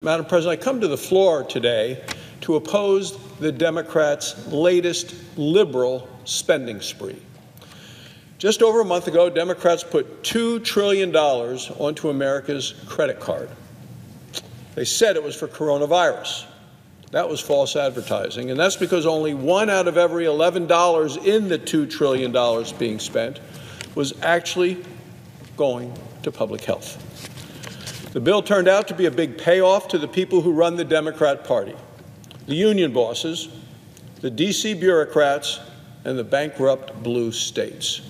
Madam President, I come to the floor today to oppose the Democrats' latest liberal spending spree. Just over a month ago, Democrats put $2 trillion onto America's credit card. They said it was for coronavirus. That was false advertising, and that's because only one out of every $11 in the $2 trillion being spent was actually going to public health. The bill turned out to be a big payoff to the people who run the Democrat Party, the union bosses, the D.C. bureaucrats, and the bankrupt blue states.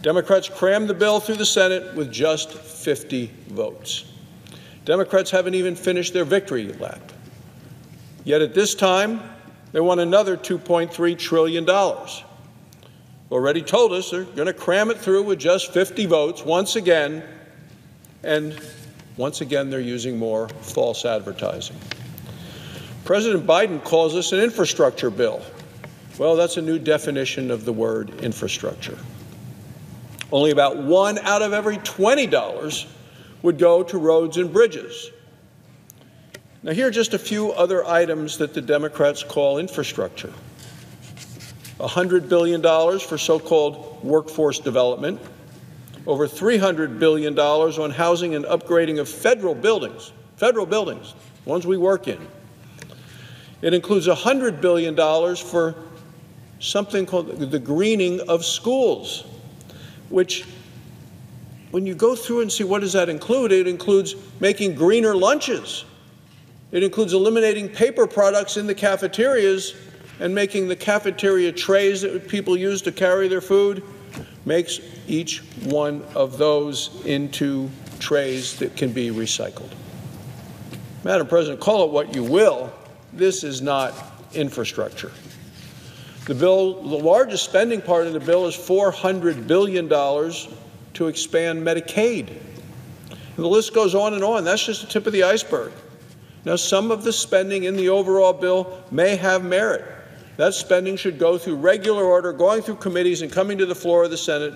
Democrats crammed the bill through the Senate with just 50 votes. Democrats haven't even finished their victory lap. Yet at this time, they want another $2.3 trillion. Already told us they're going to cram it through with just 50 votes once again, and once again they're using more false advertising. President Biden calls this an infrastructure bill. Well, that's a new definition of the word infrastructure. Only about $1 out of every $20 would go to roads and bridges. Now, here are just a few other items that the Democrats call infrastructure. $100 billion for so-called workforce development, over $300 billion on housing and upgrading of federal buildings, ones we work in. It includes $100 billion for something called the greening of schools, which, when you go through and see what does that include, it includes making greener lunches. It includes eliminating paper products in the cafeterias and making the cafeteria trays that people use to carry their food, makes each one of those into trays that can be recycled. Madam President, call it what you will, this is not infrastructure. The largest spending part of the bill is $400 billion to expand Medicaid. And the list goes on and on. That's just the tip of the iceberg. Now, some of the spending in the overall bill may have merit. That spending should go through regular order, going through committees and coming to the floor of the Senate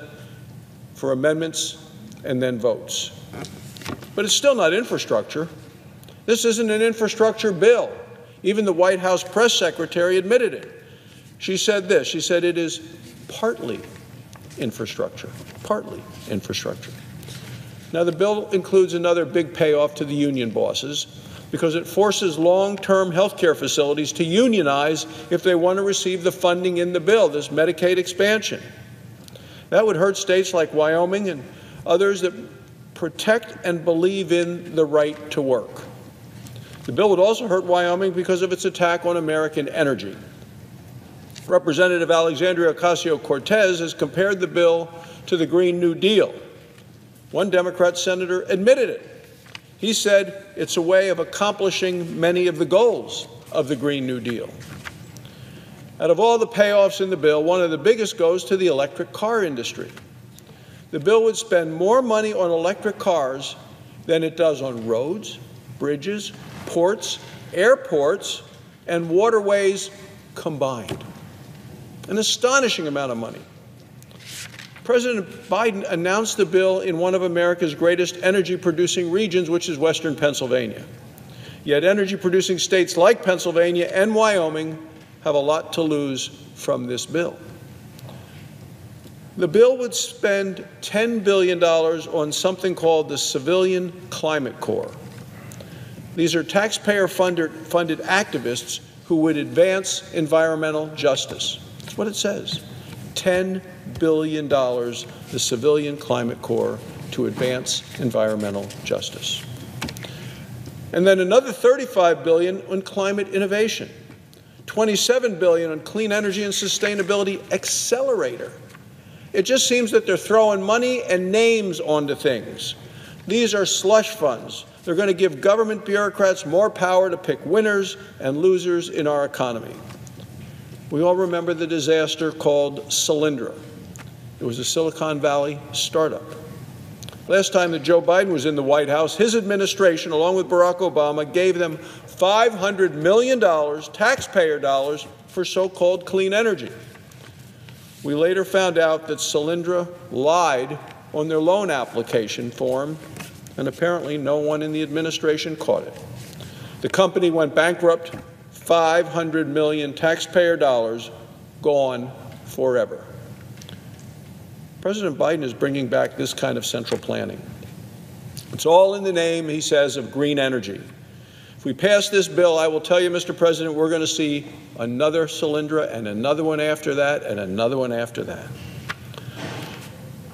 for amendments and then votes. But it's still not infrastructure. This isn't an infrastructure bill. Even the White House press secretary admitted it. She said this, she said it is partly infrastructure, partly infrastructure. Now, the bill includes another big payoff to the union bosses because it forces long-term health care facilities to unionize if they want to receive the funding in the bill, this Medicaid expansion. That would hurt states like Wyoming and others that protect and believe in the right to work. The bill would also hurt Wyoming because of its attack on American energy. Representative Alexandria Ocasio-Cortez has compared the bill to the Green New Deal. One Democrat senator admitted it. He said it's a way of accomplishing many of the goals of the Green New Deal. Out of all the payoffs in the bill, one of the biggest goes to the electric car industry. The bill would spend more money on electric cars than it does on roads, bridges, ports, airports, and waterways combined. An astonishing amount of money. President Biden announced the bill in one of America's greatest energy-producing regions, which is western Pennsylvania. Yet energy-producing states like Pennsylvania and Wyoming have a lot to lose from this bill. The bill would spend $10 billion on something called the Civilian Climate Corps. These are taxpayer-funded activists who would advance environmental justice. That's what it says. $10 billion, the Civilian Climate Corps, to advance environmental justice. And then another $35 billion on climate innovation, $27 billion on clean energy and sustainability accelerator. It just seems that they're throwing money and names onto things. These are slush funds. They're going to give government bureaucrats more power to pick winners and losers in our economy. We all remember the disaster called Solyndra. It was a Silicon Valley startup. Last time that Joe Biden was in the White House, his administration, along with Barack Obama, gave them $500 million, taxpayer dollars, for so-called clean energy. We later found out that Solyndra lied on their loan application form, and apparently no one in the administration caught it. The company went bankrupt, 500 million taxpayer dollars gone forever. President Biden is bringing back this kind of central planning. It's all in the name, he says, of green energy. If we pass this bill, I will tell you, Mr. President, we're going to see another Solyndra and another one after that and another one after that.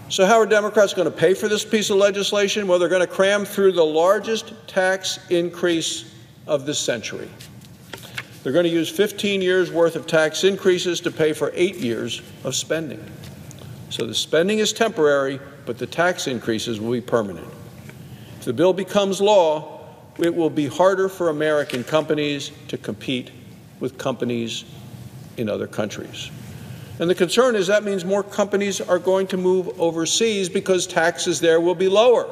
So how are Democrats going to pay for this piece of legislation? Well, they're going to cram through the largest tax increase of this century. They're going to use 15 years' worth of tax increases to pay for 8 years of spending. So the spending is temporary, but the tax increases will be permanent. If the bill becomes law, it will be harder for American companies to compete with companies in other countries. And the concern is that means more companies are going to move overseas because taxes there will be lower.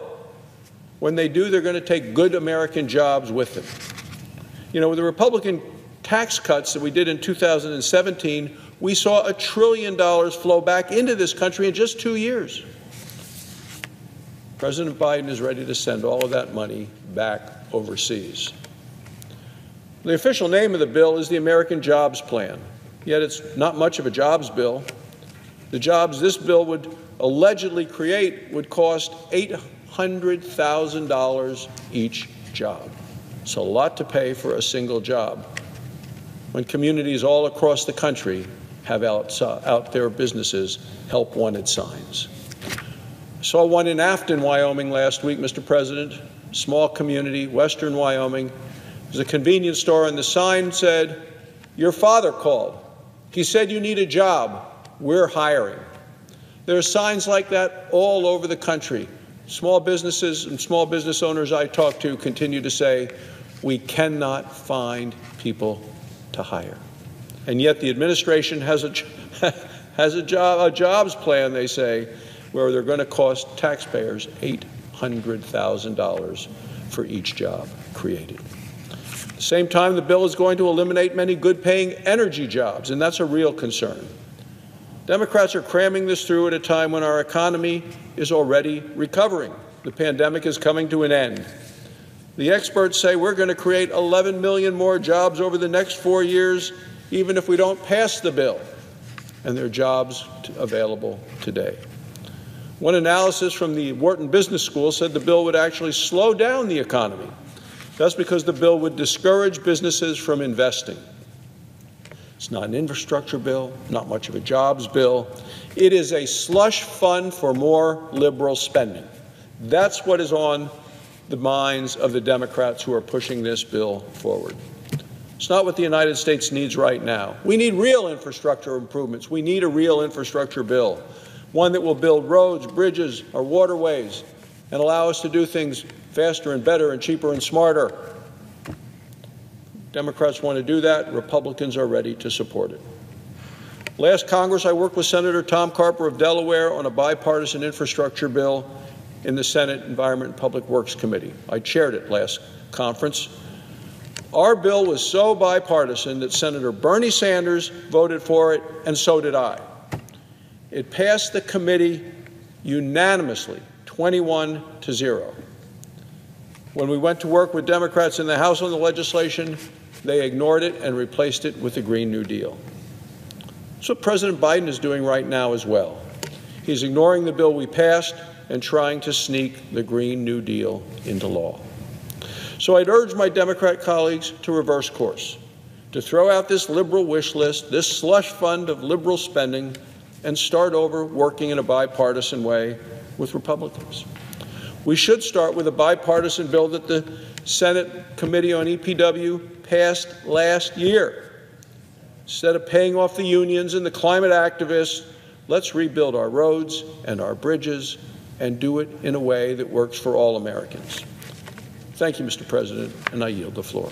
When they do, they're going to take good American jobs with them. You know, with the Republican tax cuts that we did in 2017, we saw $1 trillion flow back into this country in just 2 years. President Biden is ready to send all of that money back overseas. The official name of the bill is the American Jobs Plan, yet it's not much of a jobs bill. The jobs this bill would allegedly create would cost $800,000 each job. It's a lot to pay for a single job when communities all across the country have out their businesses help wanted signs. I saw one in Afton, Wyoming last week, Mr. President, small community, western Wyoming. There's a convenience store and the sign said, "Your father called. He said you need a job. We're hiring." There are signs like that all over the country. Small businesses and small business owners I talk to continue to say, we cannot find people to hire. And yet the administration has a jobs plan, they say, where they're going to cost taxpayers $800,000 for each job created. At the same time, the bill is going to eliminate many good-paying energy jobs, and that's a real concern. Democrats are cramming this through at a time when our economy is already recovering. The pandemic is coming to an end. The experts say we're going to create 11 million more jobs over the next 4 years, even if we don't pass the bill, and there are jobs available today. One analysis from the Wharton Business School said the bill would actually slow down the economy. That's because the bill would discourage businesses from investing. It's not an infrastructure bill, not much of a jobs bill. It is a slush fund for more liberal spending. That's what is on the minds of the Democrats who are pushing this bill forward. It's not what the United States needs right now. We need real infrastructure improvements. We need a real infrastructure bill, one that will build roads, bridges, or waterways, and allow us to do things faster and better and cheaper and smarter. Democrats want to do that. Republicans are ready to support it. Last Congress, I worked with Senator Tom Carper of Delaware on a bipartisan infrastructure bill in the Senate Environment and Public Works Committee. I chaired it last conference. Our bill was so bipartisan that Senator Bernie Sanders voted for it, and so did I. It passed the committee unanimously, 21-0. When we went to work with Democrats in the House on the legislation, they ignored it and replaced it with the Green New Deal. That's what President Biden is doing right now as well. He's ignoring the bill we passed and trying to sneak the Green New Deal into law. So I'd urge my Democrat colleagues to reverse course, to throw out this liberal wish list, this slush fund of liberal spending, and start over working in a bipartisan way with Republicans. We should start with a bipartisan bill that the Senate Committee on EPW passed last year. Instead of paying off the unions and the climate activists, let's rebuild our roads and our bridges and do it in a way that works for all Americans. Thank you, Mr. President, and I yield the floor.